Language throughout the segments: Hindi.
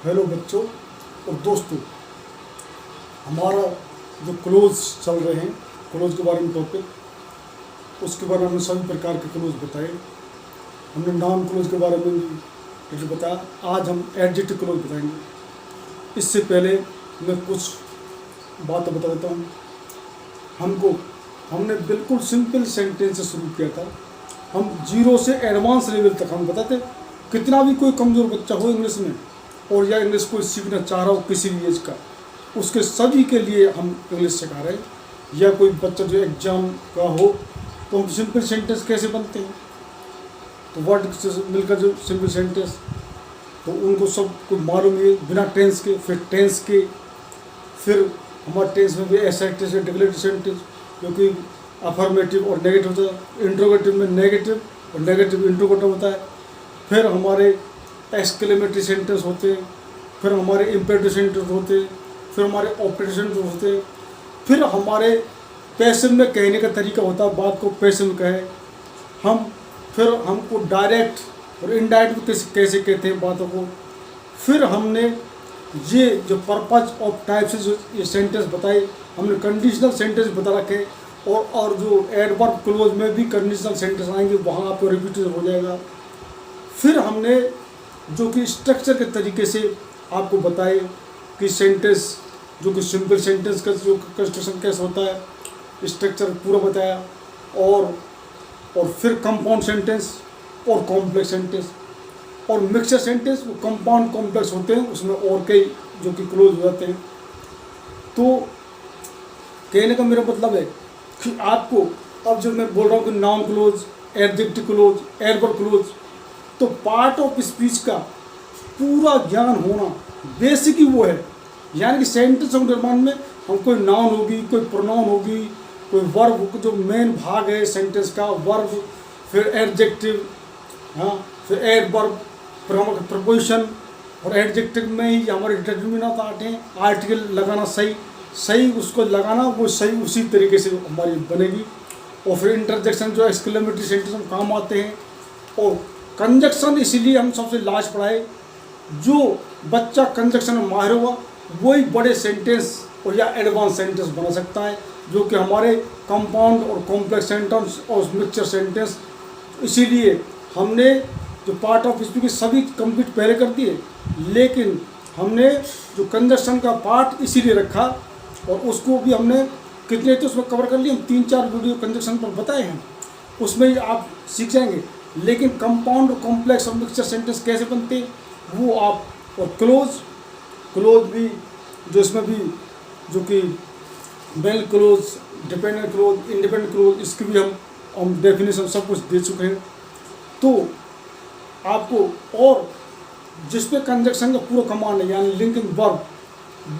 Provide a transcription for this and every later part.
हेलो बच्चों और दोस्तों, हमारा जो क्लोज चल रहे हैं, क्लोज के बारे में टॉपिक, उसके बारे में हमने सभी प्रकार के क्लोज बताए। हमने नॉन क्लोज के बारे में भी बताया। आज हम एडजेक्टिव क्लोज बताएंगे। इससे पहले मैं कुछ बातें बता देता हूँ। हमने बिल्कुल सिंपल सेंटेंस से शुरू किया था। हम 0 से एडवांस लेवल तक हम बताते, कितना भी कोई कमज़ोर बच्चा हो इंग्लिश में और या इंग्लिश को सीखना चाह रहा हो किसी भी एज का, उसके सभी के लिए हम इंग्लिश सिखा रहे हैं। या कोई बच्चा जो एग्ज़ाम का हो तो हम सिंपल सेंटेंस कैसे बनते हैं, तो वर्ड से मिलकर जो सिंपल सेंटेंस, तो उनको सबको मालूम है बिना टेंस के। फिर टेंस के, फिर हमारे टेंस में भी एसेक्टिव से डिक्लेरेटिव सेंटेंस, जो कि अफर्मेटिव और नेगेटिव होता है। इंट्रोगेटिव में नेगेटिव और नेगेटिव इंट्रोगेटिव होता है। फिर हमारे एक्सक्लेमेटरी सेंटेंस होते हैं, फिर हमारे इम्पेरेटिव सेंटेंस होते हैं, फिर हमारे ऑपरेटिव सेंटेंस होते हैं, फिर हमारे पैसिव में कहने का तरीका होता है, बात को पैसिव में कहे हम। फिर हमको डायरेक्ट और इनडायरेक्ट कैसे कहते हैं बातों को। फिर हमने ये जो पर्पज ऑफ टाइप से जो ये सेंटेंस बताए, हमने कंडीशनल सेंटेंस बता रखे। और जो एडवर्ब क्लोज में भी कंडीशनल सेंटेंस आएंगे, वहाँ आपको रिपीटेशन हो जाएगा। फिर हमने जो कि स्ट्रक्चर के तरीके से आपको बताए कि सेंटेंस, जो कि सिंपल सेंटेंस का जो कंस्ट्रक्शन कैसे होता है, स्ट्रक्चर पूरा बताया। और फिर कंपाउंड सेंटेंस और कॉम्प्लेक्स सेंटेंस और मिक्सचर सेंटेंस। वो कंपाउंड कॉम्प्लेक्स होते हैं, उसमें और कई जो कि क्लोज हो जाते हैं। तो कहने का मेरा मतलब है कि आपको अब जब मैं बोल रहा हूँ कि noun close, adjective close, adverb close, तो पार्ट ऑफ स्पीच का पूरा ज्ञान होना बेसिक ही वो है। यानी कि सेंटेंस के निर्माण में हम कोई नाउन होगी, कोई प्रोनाउन होगी, कोई वर्ब जो मेन भाग है सेंटेंस का, वर्ब, फिर एडजेक्टिव, हाँ, फिर एडवर्ब, फिर हमारे प्रपोजिशन। और एडजेक्टिव में ही हमारे डिटरमिनेंट आते हैं, आर्टिकल लगाना, सही उसको लगाना, वो सही उसी तरीके से हमारी बनेगी। और फिर इंटरजेक्शन जो एक्सक्लेमेटरी सेंटेंस में काम आते हैं। और कंजक्शन इसीलिए हम सबसे लास्ट पढ़ाए। जो बच्चा कंजक्शन में माहिर हुआ वही बड़े सेंटेंस और या एडवांस सेंटेंस बना सकता है, जो कि हमारे कंपाउंड और कॉम्प्लेक्स सेंटेंस और मिक्सचर सेंटेंस। इसीलिए हमने जो पार्ट ऑफ स्पीच की सभी कंप्लीट पहले कर दिए, लेकिन हमने जो कंजक्शन का पार्ट इसीलिए रखा और उसको भी हमने कितने थे उसमें कवर कर लिए। हम 3-4 वीडियो कंजक्शन पर बताए हैं, उसमें ही आप सीख जाएंगे। लेकिन कंपाउंड और कॉम्प्लेक्स और मिक्सचर सेंटेंस कैसे बनते हैं वो आप, और क्लोज भी जो इसमें भी जो कि main close, dependent clause, independent clause, इसकी भी हम डेफिनेशन सब कुछ दे चुके हैं। तो आपको और जिस पे कंजक्शन का पूरा कमांड है, यानी लिंकिंग वर्ब,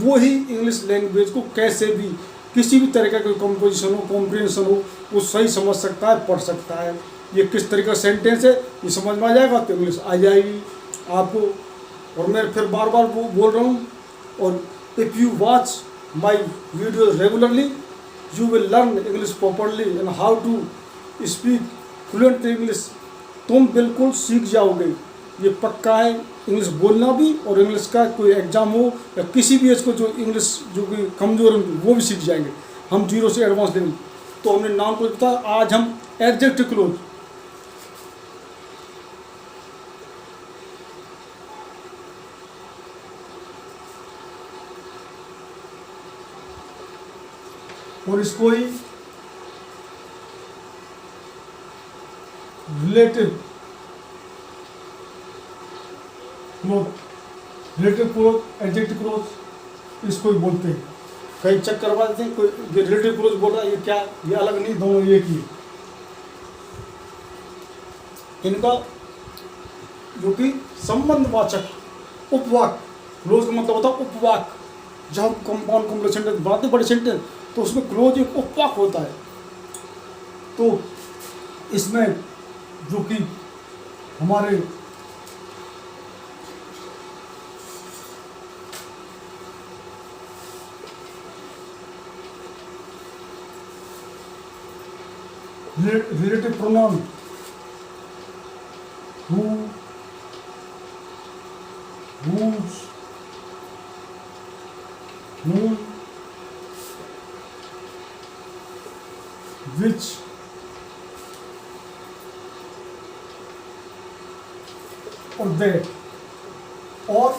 वो ही इंग्लिश लैंग्वेज को कैसे भी किसी भी तरह का कोई कंपोजिशन हो, कॉम्प्रिहेंशन हो, वो सही समझ सकता है, पढ़ सकता है। ये किस तरह का सेंटेंस है ये समझ में आ जाएगा तो इंग्लिश आ जाएगी आपको। और मैं फिर बार बार बोल रहा हूँ, और if you watch my video regularly you will learn English properly and how to speak fluent English. तुम बिल्कुल सीख जाओगे, ये पक्का है। इंग्लिश बोलना भी और इंग्लिश का कोई एग्ज़ाम हो या किसी भी एज को जो इंग्लिश जो कि कमज़ोर होंगे वो भी सीख जाएंगे। हम 0 से एडवांस लेंगे। तो हमने नाम को बताया, आज हम एडजेक्टिव क्लोज। और इसको ही रिलेटिव क्लोज, एडजेक्टिव क्लोज इसको ही बोलते हैं। कई चेक करवा देते हैं, कोई रिलेटिव क्लोज बोल रहा है, ये क्या, ये अलग नहीं, दोनों एक ही। इनका जो कि संबंधवाचक उपवाक, क्लोज का मतलब होता है उपवाक। जब कंपाउंड कॉम्प्लेक्स सेंटेंस बातें बड़े सेंटेंस, तो उसमें क्लोज एक उपवाक होता है। तो इसमें जो कि हमारे relative pronoun who, whose, whom, which, और that, और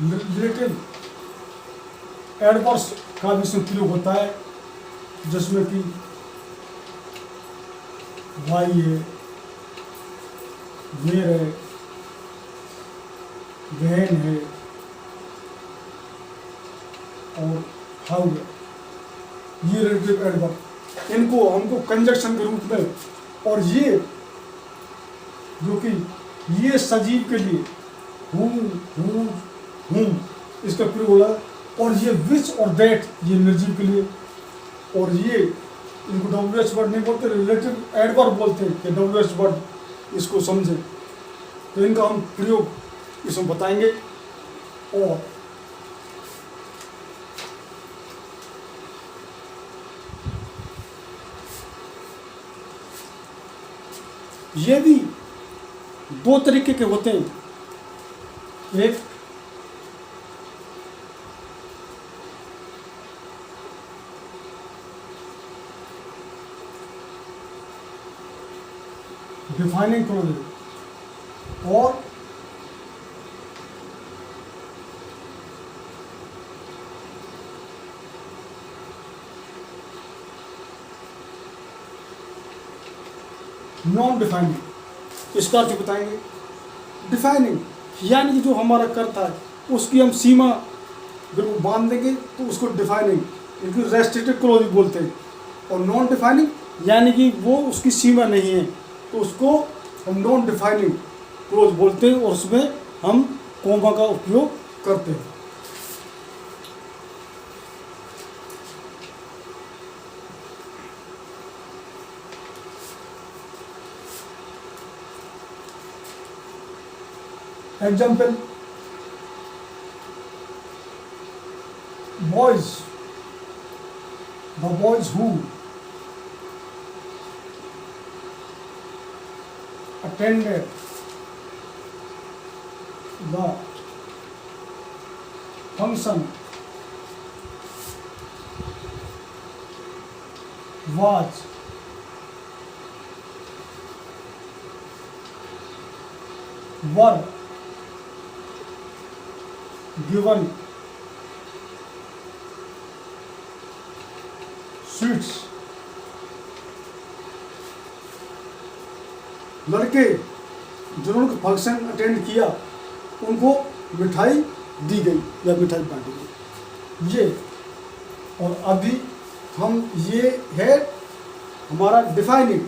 रिलेटिव एडवर्स का भी इसमें प्रयोग होता है, जिसमें कि भाई है, वेर है, बहन है और हाउ है। ये रिलेटिव एडवर्ब, इनको हमको कंजक्शन के रूप में, और ये जो कि ये सजीव के लिए हूँ इसका प्रयोग होला, और ये विच और दैट ये निर्जीव के लिए, और ये इनको WH वर्ड नहीं बोलते, रिलेटिव एडवर्ब बोलते हैं कि WH वर्ड इसको समझे, तो इनका हम प्रयोग इसमें बताएंगे। और ये भी दो तरीके के होते हैं, एक डिफाइनिंग क्लोज और नॉन डिफाइनिंग। इसका अर्थ बताएंगे। डिफाइनिंग यानी कि जो हमारा कर्ता है उसकी हम सीमा बिल्कुल बांध देंगे तो उसको डिफाइनिंग, इनको रेस्ट्रिक्टेड क्लोज बोलते हैं। और नॉन डिफाइनिंग यानी कि वो उसकी सीमा नहीं है तो उसको हम नॉन डिफाइनिंग क्लोज बोलते हैं, और उसमें हम कॉमा का उपयोग करते हैं। Example, boys, the boys who attended the function was were given sweets। लड़के जिन्होंने फंक्शन अटेंड किया उनको मिठाई दी गई या मिठाई बांटी गई। ये और अभी हम ये है हमारा डिफाइनिंग।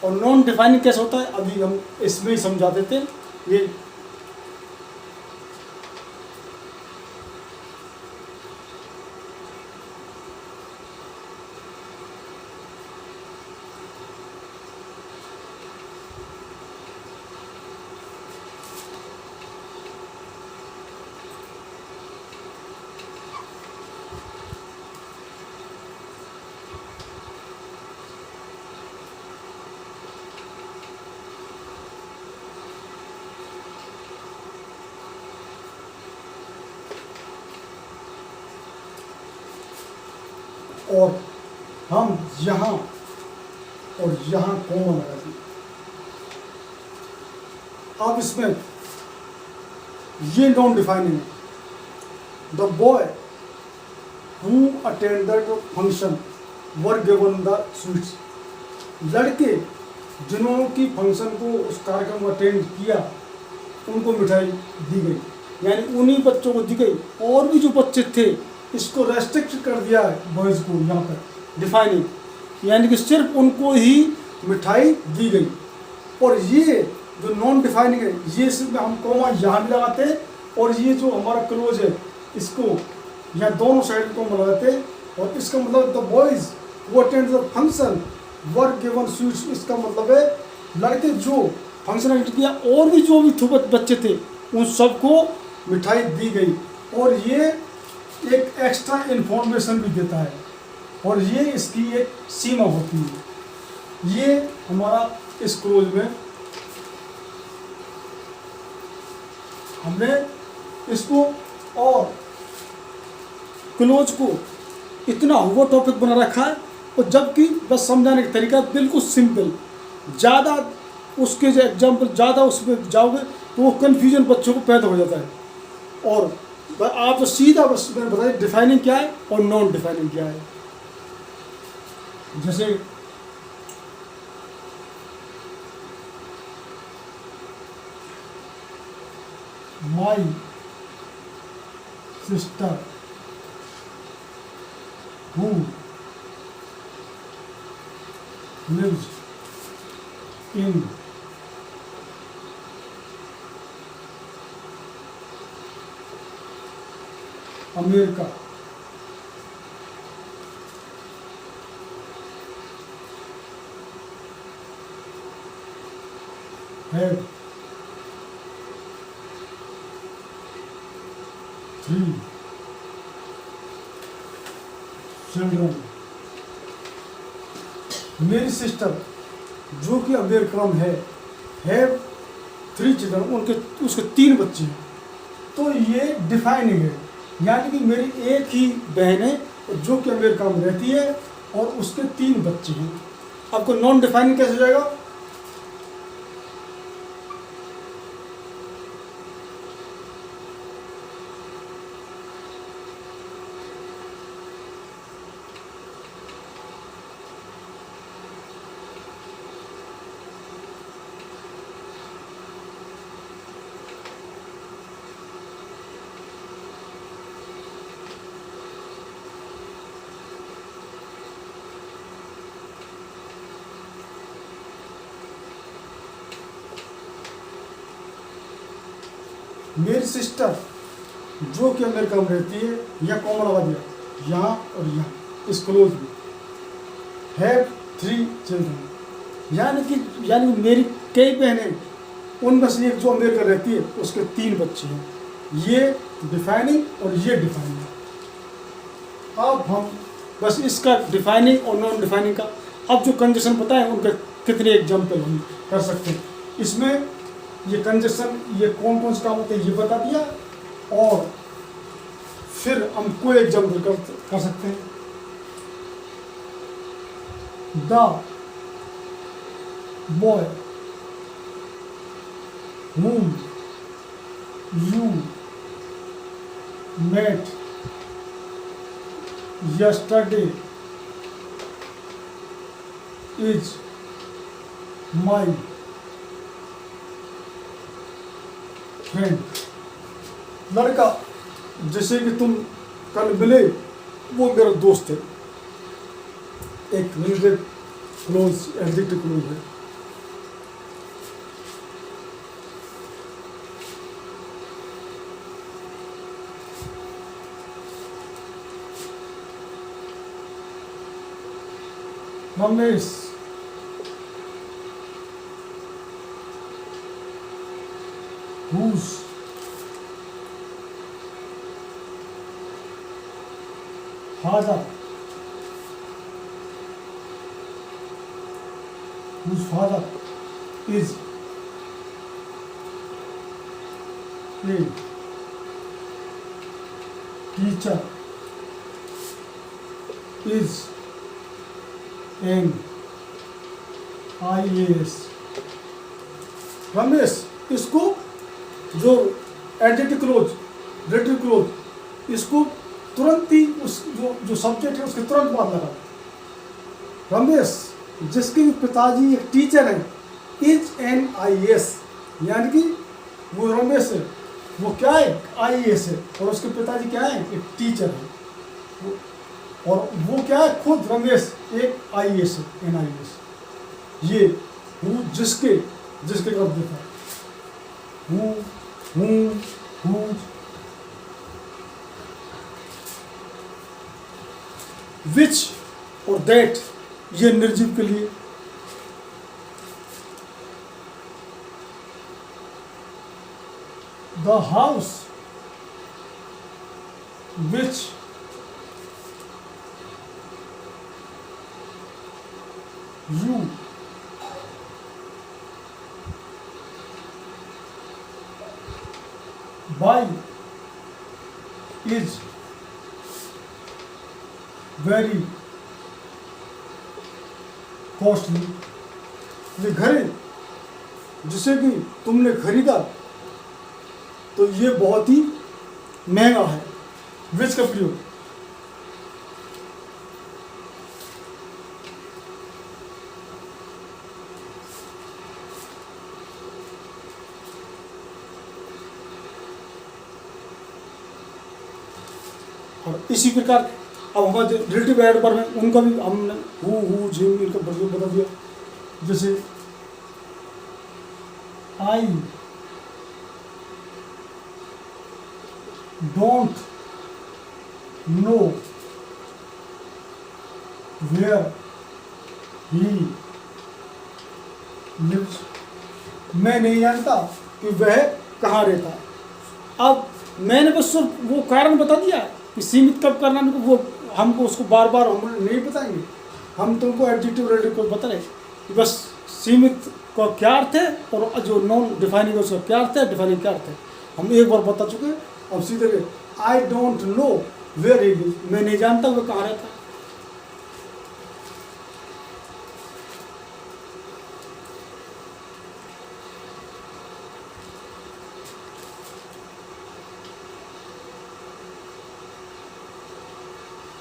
और नॉन डिफाइनिंग कैसे होता है अभी हम इसमें ही समझा देते हैं। ये और हम यहाँ और यहाँ कॉमा लगा दें। अब इसमें ये नॉन डिफाइनिंग है। The boy who attended function were given the sweets. लड़के जिन्होंने की फंक्शन को उस कार्यक्रम को अटेंड किया उनको मिठाई दी गई, यानी उन्हीं बच्चों को दी गई। और भी जो बच्चे थे इसको रेस्ट्रिक्ट कर दिया है बॉयज़ को यहाँ पर डिफाइनिंग, यानी कि सिर्फ उनको ही मिठाई दी गई। और ये जो नॉन डिफाइनिंग है ये सिर्फ हम कॉमा यहाँ भी लगाते हैं, और ये जो हमारा क्लोज है इसको यहाँ दोनों साइड को लगाते हैं। और इसका मतलब द बॉयज़ वो attend the function were given sweets, इसका मतलब है लड़के जो फंक्शन अटेंड किया और भी जो भी बच्चे थे उन सबको मिठाई दी गई। और ये एक एक्स्ट्रा इन्फॉर्मेशन भी देता है, और ये इसकी एक सीमा होती है। ये हमारा इस क्लोज में हमने इसको और क्लोज को इतना हुआ टॉपिक बना रखा है, और जबकि बस समझाने का तरीका बिल्कुल सिंपल। ज़्यादा उसके जो एग्जाम्पल ज़्यादा उसमें जाओगे तो वो कन्फ्यूजन बच्चों को पैदा हो जाता है। और आप तो सीधा बस मैंने बताया डिफाइनिंग क्या है और नॉन डिफाइनिंग क्या है। जैसे my sister who lives in America had 3 children। मेरी सिस्टर जो कि अमेरिका में हैव 3 चिल्ड्रन, उनके उसके 3 बच्चे हैं। तो ये डिफाइनिंग है, यानी कि मेरी एक ही बहन है जो कि अमेरिका में रहती है और उसके 3 बच्चे हैं। आपको नॉन डिफाइनिंग कैसे हो जाएगा? मेरी सिस्टर जो कि अमेरिका में रहती है, या कॉमन लगा दिया यहाँ और यहाँ, इस क्लोज में हैव 3 चिल्ड्रन, यानी मेरी कई बहनें, उनमें से एक जो अमेरिका रहती है उसके 3 बच्चे हैं। ये डिफाइनिंग और ये डिफाइनिंग। अब हम बस इसका डिफाइनिंग और नॉन डिफाइनिंग का अब जो कंडीशन पता है उनके कितने एग्जाम्पल हम कर सकते हैं। इसमें ये कंजक्शन ये कौन कौन से काम होते हैं ये बता दिया, और फिर हम कोई एग्जाम्पल कर सकते हैं। The boy whom you met yesterday is my friend। लड़का जैसे कि तुम कल मिले वो मेरा दोस्त है। एक रिलेटिव क्लोज एडजेक्टिव क्लोज है। Ramesh whose father is a teacher is an IAS। Ramesh इसको जो एडजेक्टिव क्लोज रिलेटिव क्लोज इसको तुरंत ही उस जो सब्जेक्ट है उसके तुरंत बाद लगा। रमेश जिसके पिताजी एक टीचर है इज एन IAS, यानी कि वो रमेश है वो क्या है IAS है, और उसके पिताजी क्या है एक टीचर है, और वो क्या है खुद रमेश एक IAS है NIAS। ये वो जिसके कर देता है who which और that ये निर्जीव के लिए। the house which you by is very costly. ये घर है जिसे कि तुमने खरीदा तो ये बहुत ही महंगा है। विच का प्रयोग और इसी प्रकार अब हमारे जो रिलेटिव एडवर्ब में उनका भी हमने हु जिम इनका प्रयोग बता दिया। जैसे I don't know where he lives. मैं नहीं जानता कि वह कहाँ रहता है। अब मैंने बस वो कारण बता दिया कि सीमित कब करना, वो हमको उसको बार बार हम नहीं बताएंगे। हम तुमको एडजेक्टिव रेडिव को बता रहे कि बस सीमित का क्या अर्थ है और जो नॉन डिफाइनिंग है उसका क्या अर्थ है, डिफाइनिंग क्या अर्थ है, हम एक बार बता चुके हैं। अब सीधे I don't know where he lives, मैं नहीं जानता वो कहाँ रहता है।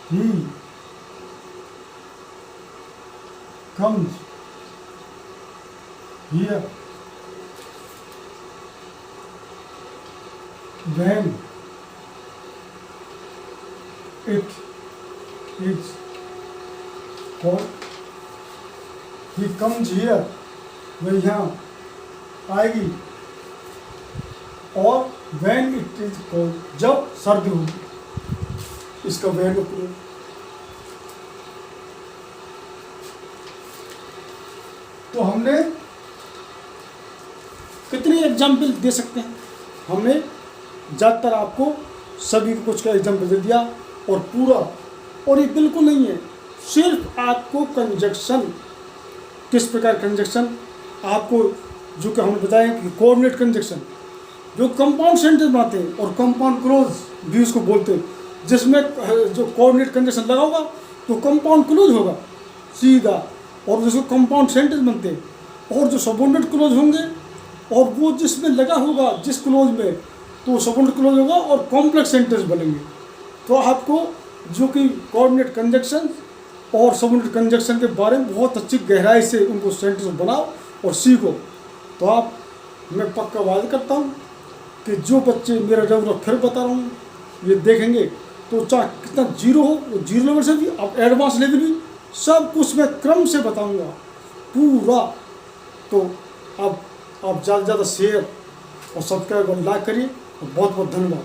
He comes here when it is cold. He comes here वह यहाँ आएगी, और when it is cold जब सर्दी होगी। इसका वह का प्रयोग तो हमने कितने एग्जाम्पल दे सकते हैं। हमने ज़्यादातर आपको सभी को कुछ का एग्जाम्पल दे दिया और पूरा, और ये बिल्कुल नहीं है, सिर्फ आपको कंजक्शन किस प्रकार कंजक्शन आपको जो कि हमने बताया कि कोऑर्डिनेट कंजक्शन जो कंपाउंड सेंटेंस बनाते हैं और कंपाउंड क्लोज भी उसको बोलते हैं, जिसमें जो कोऑर्डिनेट कंजक्शन लगा होगा तो कंपाउंड क्लोज होगा सीधा, और जिसको कंपाउंड सेंटेंस बनते हैं, और जो सबऑर्डिनेट क्लोज होंगे और वो जिसमें लगा होगा जिस क्लोज में तो सबऑर्डिनेट क्लोज होगा और कॉम्प्लेक्स सेंटेंस बनेंगे। तो आपको जो कि कोऑर्डिनेट कंजक्शन और सबऑर्डिनेट कंजक्शन के बारे में बहुत अच्छी गहराई से उनको सेंटेंस बनाओ और सीखो। तो आप मैं पक्का वादा करता हूँ कि जो बच्चे मेरा रेगुलर फिर बता रहा हूँ ये देखेंगे तो चाहे कितना जीरो हो, वो जीरो लेवल से भी अब एडवांस लेवल भी सब कुछ मैं क्रम से बताऊंगा पूरा। तो अब आप ज़्यादा से ज़्यादा शेयर और सब्सक्राइब और लाइक करिए, और बहुत बहुत धन्यवाद।